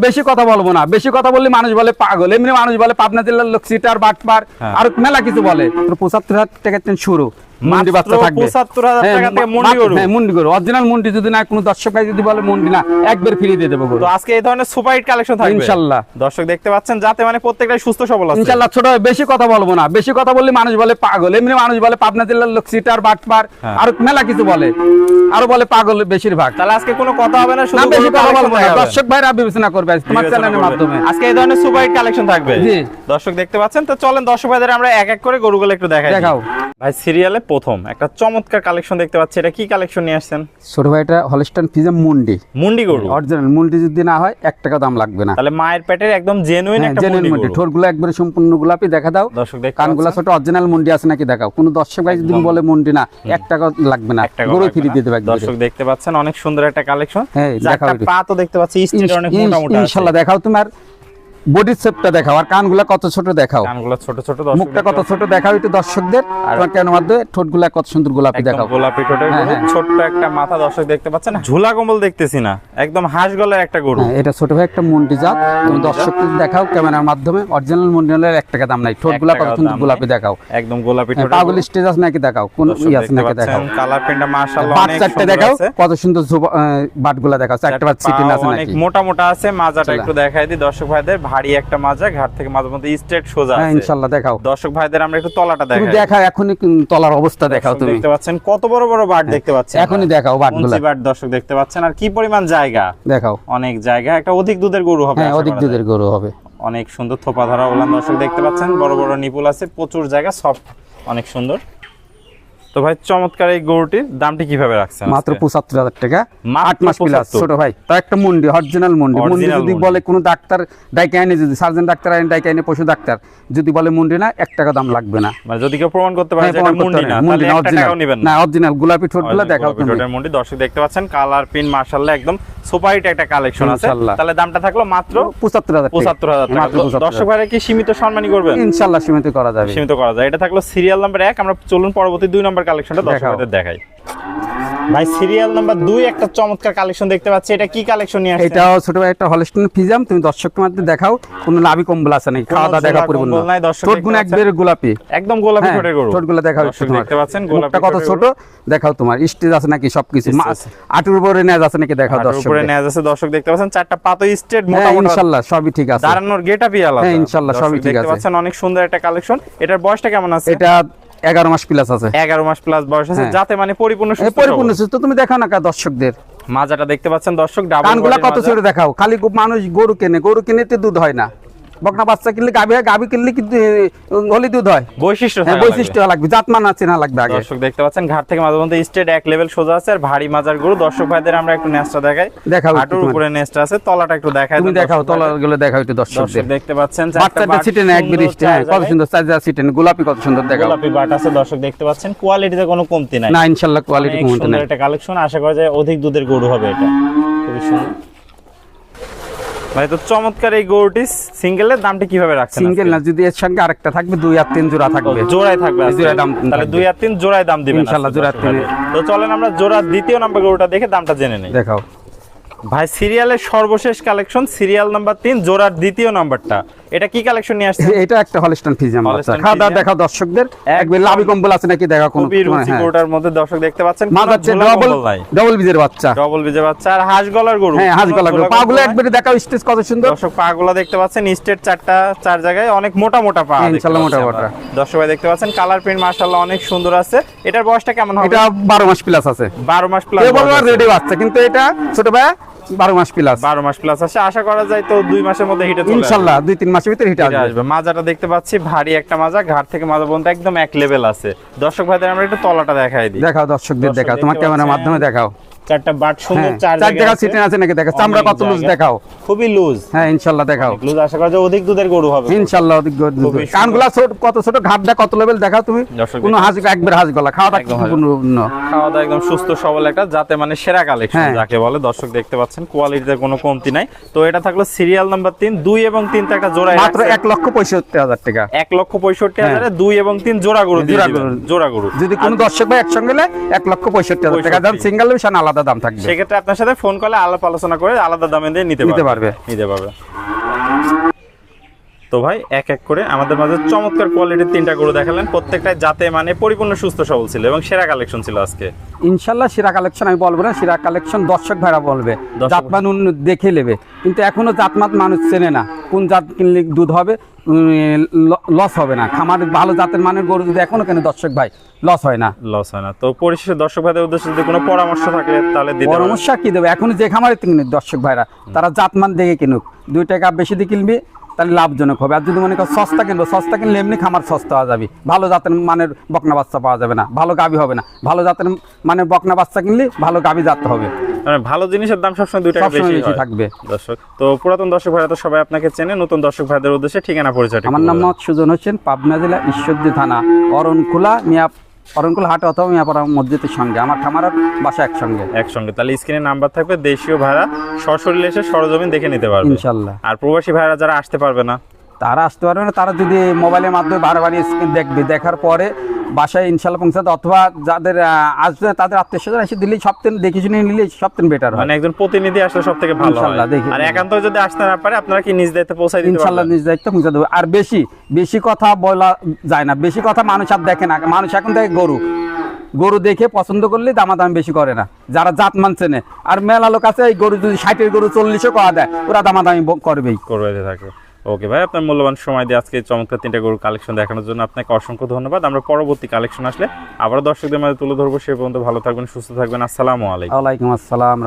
বেশি কথা বলবো না, বেশি কথা বললে মানুষ বলে পাগল, এমনি মানুষ বলে পাবনা জেলার লোক সিটার বাটপার আর মেলা কিছু বলে। ৭৫,০০০ টাকা শুরু মুন্ডি বাচ্চা থাকবে, ৭৫,০০০ টাকা থেকে মুন্ডি গরু। হ্যাঁ মুন্ডি গরু, অরিজিনাল মুন্ডি। যদি না কোনো দর্শক ভাই যদি বলে মুন্ডি না, একবার ফ্রি দিয়ে দেবো গরু। তো আজকে এই ধরনের সুপার হিট কালেকশন থাকবে ইনশাআল্লাহ। দর্শক দেখতে পাচ্ছেন যাতে মানে প্রত্যেকটাই সুস্থ সবল আছে ইনশাআল্লাহ। ছোট বেশি কথা বলবো না, বেশি কথা বললে মানুষ বলে পাগল, এমনি মানুষ বলে পাবনা জেলার লোক সিটার বাটপার আর মেলা কিছু বলে, আরো বলে পাগল বেশিরভাগ। তাহলে আজকে কোনো কথা হবে না, শুধু বেশি কথা বলবো না, দর্শক ভাইরা বিবেচনা করবে তোমার চ্যানেলের মাধ্যমে। আজকে এই ধরনের সুপার হিট কালেকশন থাকবে জি দর্শক দেখতে পাচ্ছেন। তো চলেন দর্শক ভাইদের আমরা এক এক করে গরুগুলো একটু দেখাই। দেখাও ভাই সিরিয়ালে প্রথম একটা চমৎকার কালেকশন দেখতে পাচ্ছি, এটা কি কালেকশন নিয়ে আসছেন? ছোট ভাইটা হলস্টাইন ফ্রিজিয়ান মুন্ডি, মুন্ডি গরু অরিজিনাল মুন্ডি। যদি না হয় ১ টাকা দাম লাগবে না। তাহলে মায়ের পেটের একদম জেনুইন একটা মুন্ডি গরু। ঠোঁটগুলো একবারে সম্পূর্ণ গোলাপি, দেখা দাও। দর্শক দেখতে কানগুলা ছোট, অরিজিনাল মুন্ডি আছে নাকি দেখাও। কোন দর্শক ভাই যদি বলে মুন্ডি না, ১ টাকা লাগবে না, গরু ফ্রি দিয়ে দেবে। দর্শক দেখতে পাচ্ছেন অনেক সুন্দর একটা কালেকশন। হ্যাঁ দেখাও, পা তো দেখতে পাচ্ছি স্টিল অনেক মোটা মোটা আছে। ইনশাআল্লাহ দেখাও। তোমার বডি শেপটা দেখাও আর কানগুলা কত ছোট দেখাও, কানগুলো ছোট ছোট, মুখটা কত ছোট দেখাও একটু দর্শকদের। তোমার কেন মাধ্যমে ঠোঁটগুলা কত সুন্দর গোলাপি দেখাও, গোলাপি ঠোঁটের গরু, ছোট্ট একটা মাথা দর্শক দেখতে পাচ্ছেন। ঝুলা কম্বল দেখতেছি না, একদম হাঁস গলার একটা গরু। এটা ছোট ভাই একটা মুন্ডি জাত। তুমি দর্শকদের দেখাও ক্যামেরার মাধ্যমে, অরিজিনাল মুন্ডি হলে ১ টাকা দাম নাই। ঠোঁটগুলা কত সুন্দর গোলাপি দেখাও, একদম গোলাপি ঠোঁট। পাগল স্টেজ আছে নাকি দেখাও, কোন ই আছে নাকি দেখাও। কালার প্রিন্টটা মাশাআল্লাহ বাট অনেক চারটে সুন্দর দেখাও, আছে। কত সুন্দর বাটগুলা দেখাও। চারটে বাট সিটিং আছে অনেক নাকি, মোটা মোটা আছে। মাজাটা একটু দেখাই দিই দর্শক ভাইদের, ভারী একটা মাজা, ঘাট থেকে মাঝে মধ্যে স্ট্রেট সোজা আছে। হ্যাঁ ইনশাআল্লাহ দেখাও দর্শক ভাইদের আমরা একটু তলাটা দেখাই। তুমি দেখাও এখনি তলার অবস্থা দেখাও। তুমি দেখতে পাচ্ছেন কত বড় বড় বাট দেখতে পাচ্ছেন, এখনি দেখাও বাটগুলা। বাট দর্শক দেখতে পাচ্ছেন, আর কি পরিমাণ জায়গা দেখাও। অনেক জায়গা, একটা অধিক দুধের গরু হবে। হ্যাঁ অধিক দুধের গরু হবে। অনেক সুন্দর থোপা ধরা ওলান দর্শক দেখতে পাচ্ছেন, বড় বড় নিপুল আছে, প্রচুর জায়গা, সফট, অনেক সুন্দর। তো ভাই চমৎকার এই গরুটির দামটি কিভাবে রাখছেন? মাত্র ৭৫,০০০ টাকা, ৮ মাত্র মাস প্লাস। ৭৫,০০০ ছোট ভাই তা একটা মুন্ডি, অরিজিনাল মুন্ডি। মুন্ডি যদি বলে কোনো ডাক্তার ডাইকে আইনে, যদি সার্জন ডাক্তার আইনে ডাইকে আইনে, পশু ডাক্তার যদি বলে মুন্ডি না, ১ টাকা দাম লাগবে না। মানে যদি কেউ প্রমাণ করতে পারে যে এটা মুন্ডি না, তাহলে ১ টাকাও নেবেন না। অরিজিনাল গোলাপি ঠোঁটগুলো দেখাও তুমি। ঠোঁটের মুন্ডি দর্শক দেখতে পাচ্ছেন, কালার প্রিন্ট মাশাআল্লাহ একদম সুপার হিট একটা কালেকশন আছে। ইনশাআল্লাহ। তাহলে দামটা থাকলো মাত্র ৭৫,০০০ টাকা। ৭৫,০০০ টাকা। দর্শক ভাইরা কি সীমিত সম্মানী করবেন? ইনশাআল্লাহ সীমিত করা যাবে, সীমিত করা যায়। এটা থাকলো সিরিয়াল নাম্বার ১। আমরা চলুন পরবর্তী ২ নম্বর কালেকশনটা দর্শকদের দেখাই। ভাই সিরিয়াল নাম্বার ২ একটা চমৎকার কালেকশন দেখতে পাচ্ছি, এটা কি কালেকশন নিয়ে আসছে? এটাও ছোট ভাই একটা হলস্টাইন ফ্রিজিয়ান। তুমি দর্শকদের মধ্যে দেখাও, কোনো লাভি কম্বল আছে নাকি, খাওয়া দাওয়া দেখা পরিপূর্ণ। ঠোঁটগুলো একবারে গোলাপি, একদম গোলাপি ঠোঁটের গরু। ঠোঁটগুলো দেখাও একটু, দেখতে পাচ্ছেন গোলাপটা কত ছোট দেখাও। তোমার স্টেজ আছে নাকি সবকিছু, আটুর উপরে নেজ আছে নাকি দেখাও। দর্শক উপরে নেজ আছে দর্শক দেখতে পাচ্ছেন, চারটা পাতো স্ট্রেট মোটা মোটা। ইনশাআল্লাহ সবই ঠিক আছে, দাঁড়ানোর গেটআপই আলাদা। হ্যাঁ ইনশাআল্লাহ সবই ঠিক আছে। দেখতে পাচ্ছেন অনেক সুন্দর একটা কালেকশন। এটার বয়সটা কেমন আছে? এটা ১১ মাস প্লাস আছে। ১১ মাস প্লাস বয়স আছে, যাতে মানে পরিপূর্ণ সুস্থ। পরিপূর্ণ সুস্থ। তুমি দেখাও না দর্শকদের মাজাটা দেখতে পাচ্ছেন দর্শক, ডাবল কানগুলা কত ছোট দেখাও। খালি মানুষ গরু কেনে, গরু কিনেতে দুধ হয় না। বকনা বাচ্চা কিনলে গাবি হয়, গাবি কিনলে কিন্তু হলি দুধ হয়। বৈশিষ্ট্য লাগবে, জাতমান আছে না লাগবে আগে। দর্শক দেখতে পাচ্ছেন ঘাট থেকে মাঝে মধ্যে স্ট্রেট এক লেভেল সোজা আছে, আর ভারী মাজার গরু। দর্শক ভাইদের আমরা একটু নেস্টটা দেখাই। দেখাও, হাঁটুর উপরে নেস্টটা আছে, তলাটা একটু দেখাই। তুমি দেখাও তলাগুলো দেখাও একটু দর্শকদের। দেখতে পাচ্ছেন বাচ্চাটা সিটে না একবার স্টেজ, কত সুন্দর সাইজা সিটে, গোলাপি কত সুন্দর দেখাও। গোলাপি বাট আছে দর্শক দেখতে পাচ্ছেন, কোয়ালিটিতে কোনো কমতি নাই। না ইনশাআল্লাহ কোয়ালিটি কমতি নাই। এটা কালেকশন, আশা করা যায় অধিক দুধের গরু হবে এটা। খুবই সুন্দর ভাই। তো চমৎকার এই গরুটি সিঙ্গেলের দামটা কিভাবে রাখছেন? সিঙ্গেল না, যদি এর সঙ্গে আরেকটা থাকবে ২ আর ৩ জোড়া থাকবে। জোড়ায় থাকবে, জোড়ায় দাম, তাহলে ২ আর ৩ জোড়ায় দাম দিবেন ইনশাআল্লাহ। জোড়া ৩। তো চলেন আমরা জোড়া দ্বিতীয় নাম্বার গরুটা দেখে দামটা জেনে নেই। দেখাও ভাই সিরিয়ালের সর্বশেষ কালেকশন, সিরিয়াল নাম্বার ৩, জোড়ার দ্বিতীয় নাম্বারটা। এটা কি কালেকশন নিয়ে আসছে? এটা একটা হলস্টাইন ফ্রিজিয়ান বাচ্চা। খাওয়া দাওয়া দেখাও দর্শকদের, একবার লাভি কম্বল আছে নাকি দেখাও। কোন গরুটার মধ্যে দর্শক দেখতে পাচ্ছেন, ডবল বীজের বাচ্চা, ডবল বীজের বাচ্চা, আর হাঁস গলার গরু। হ্যাঁ হাঁস গলার গরু। পাগুলো একবারে দেখাও, স্টেজ কত সুন্দর। দর্শক পাগুলো দেখতে পাচ্ছেন, স্টেট চার জায়গায়, অনেক মোটা মোটা পা। ইনশাআল্লাহ মোটা মোটা। দর্শক ভাই দেখতে পাচ্ছেন, কালার প্রিন্ট মাশাআল্লাহ অনেক সুন্দর আছে। এটার বয়সটা কেমন হবে? এটা 12 মাস প্লাস আছে। 12 মাস প্লাস রেডি বাচ্চা, কিন্তু এটা ছোট ভাই 12 মাস প্লাস। 12 মাস প্লাস আছে, আশা করা যায় তো 2 মাসের মধ্যে হিটে চলে আসবে ইনশাআল্লাহ। 2-3 মাসের ভিতরে হিটে আসবে। মাজাটা দেখতে পাচ্ছি, ভারী একটা মাজা, ঘাট থেকে মাজা পর্যন্ত একদম এক লেভেল আছে। দর্শক ভাইদের আমরা একটু তলাটা দেখাই দিই। দেখাও দর্শকদের, দেখাও তোমার ক্যামেরার মাধ্যমে দেখাও। চারটা বাট সুন্দর, চার জায়গা সিটেন আছে নাকি দেখাও। চামড়া কত লুজ দেখাও, খুবই লুজ। হ্যাঁ ইনশাআল্লাহ দেখাও লুজ, আশা করা যায় অধিক দুধের গরু হবে ইনশাআল্লাহ। অধিক দুধ। কানগুলা ছোট, কত ছোট, ঘাটটা কত লেভেল দেখাও তুমি। কোন হাঁস একবার হাঁস গলা, খাওয়া দাওয়া সম্পূর্ণ, খাওয়া দাওয়া একদম সুস্থ সবল একটা, যাতে মানে সেরা কালেকশন যাকে বলে। দর্শক দেখতে পাচ্ছেন কোয়ালিটিতে কোনো কমতি নাই। তো এটা থাকলো সিরিয়াল নাম্বার ৩, ২ এবং ৩ তে একটা জোড়া, মাত্র ১,৬৫,০০০ টাকা। ১,৬৫,০০০ ২ এবং ৩ জোড়া গরু। জোড়া গরু যদি কোন দর্শক ভাই একসঙ্গে ১,৬৫,০০০ টাকা দাম, সিঙ্গেল বিষয় আলাদা আলাদা দাম থাকবে। সেক্ষেত্রে আপনার সাথে ফোন করলে আলাপ আলোচনা করে আলাদা দামে দিয়ে নিতে পারবে। তো ভাই এক এক করে আমাদের মাঝে চমৎকার কোয়ালিটির 3টা গরু দেখালেন, প্রত্যেকটাই জাতে মানে পরিপূর্ণ সুস্থ সবল ছিল এবং সেরা কালেকশন ছিল আজকে। ইনশাল্লাহ সেরা কালেকশন আমি বলবো না, সেরা কালেকশন দর্শক ভাইরা বলবে, জাতমান দেখে নেবে। কিন্তু এখনো জাতমান মানুষ চেনে না, কোন জাত কিনলে দুধ হবে, লস হবে না। খামার ভালো জাতের মানের গরু যদি এখনো কেন দর্শক ভাই লস হয় না। তো পরিশেষে দর্শক ভাইদের উদ্দেশ্যে যদি কোনো পরামর্শ থাকে তাহলে দিতে পারেন। পরামর্শ কি দেবে, এখন যে খামারে কিনুক দর্শক ভাইরা, তারা জাতমান দেখে কিনুক। 2 টাকা বেশি দিয়ে কিনবি তাহলে লাভজনক হবে। আর যদি মনে করো সস্তা কিনবো, সস্তা কিনলে এমনি খামার সস্তা হওয়া যাবে, ভালো জাতের মানের বকনা বাচ্চা পাওয়া যাবে না, ভালো গাভী হবে না। ভালো জাতের মানের বকনা বাচ্চা কিনলে ভালো গাভী জাত হবে। মানে ভালো জিনিসের দাম সবসময় 2 টাকা বেশি থাকবে। দর্শক তো পুরাতন দর্শক ভাইরা তো সবাই আপনাকে চেনে, নতুন দর্শক ভাইদের উদ্দেশ্যে ঠিকানা পরিচয়। আমার নাম মোহাম্মদ সুজন হোসেন, পাবনা জেলা ঈশ্বরদী থানা অরণখোলা অরণখোলা হাট অথবা মিয়াপাড়া মসজিদের সঙ্গে আমার খামার বাসা একসঙ্গে। তাহলে স্ক্রিনে নাম্বার থাকবে, দেশীয় ভাইরা সশরীরে এসে সরজমিন দেখে নিতে পারবে ইনশাআল্লাহ। আর প্রবাসী ভাইরা যারা আসতে পারবে না, তারা আসতে পারবে না, তারা যদি মোবাইলের মাধ্যমে বারবার স্ক্রিন দেখবে, দেখার পরে বাসায় ইনশাল্লাহ পৌঁছাতে, অথবা যাদের আসবে তাদের আত্মীয় স্বজন এসে দিলেই সবদিন দেখে শুনে নিলে সবদিন বেটার হয়। মানে একজন প্রতিনিধি আসলে সব থেকে ভালো হয়। আর একান্ত যদি আসতে না পারে আপনারা কি নিজ দায়িত্বে পৌঁছাই দিতে পারবেন? ইনশাআল্লাহ নিজ দায়িত্বে পৌঁছে দেবো। আর বেশি কথা বলা যায় না, বেশি কথা মানুষ আর দেখে না। মানুষ এখন থেকে গরু দেখে পছন্দ করলে দামাদামি বেশি করে না, যারা জাত মানছে না। আর মেলা লোক আছে এই গরু যদি 60-এর গরু 40-ও করা দেয়, ওরা দামাদামি করবে থাকবে। ওকে ভাই, আপনার মূল্যবান সময় দিয়ে আজকে চমৎকার 3টা গরুর কালেকশন দেখানোর জন্য আপনাকে অসংখ্য ধন্যবাদ। আমরা পরবর্তী কালেকশন আসলে আবার দর্শকদের মাঝে তুলে ধরবো। সে পর্যন্ত ভালো থাকবেন, সুস্থ থাকবেন। আসসালামু আলাইকুম। ওয়ালাইকুম আসসালাম।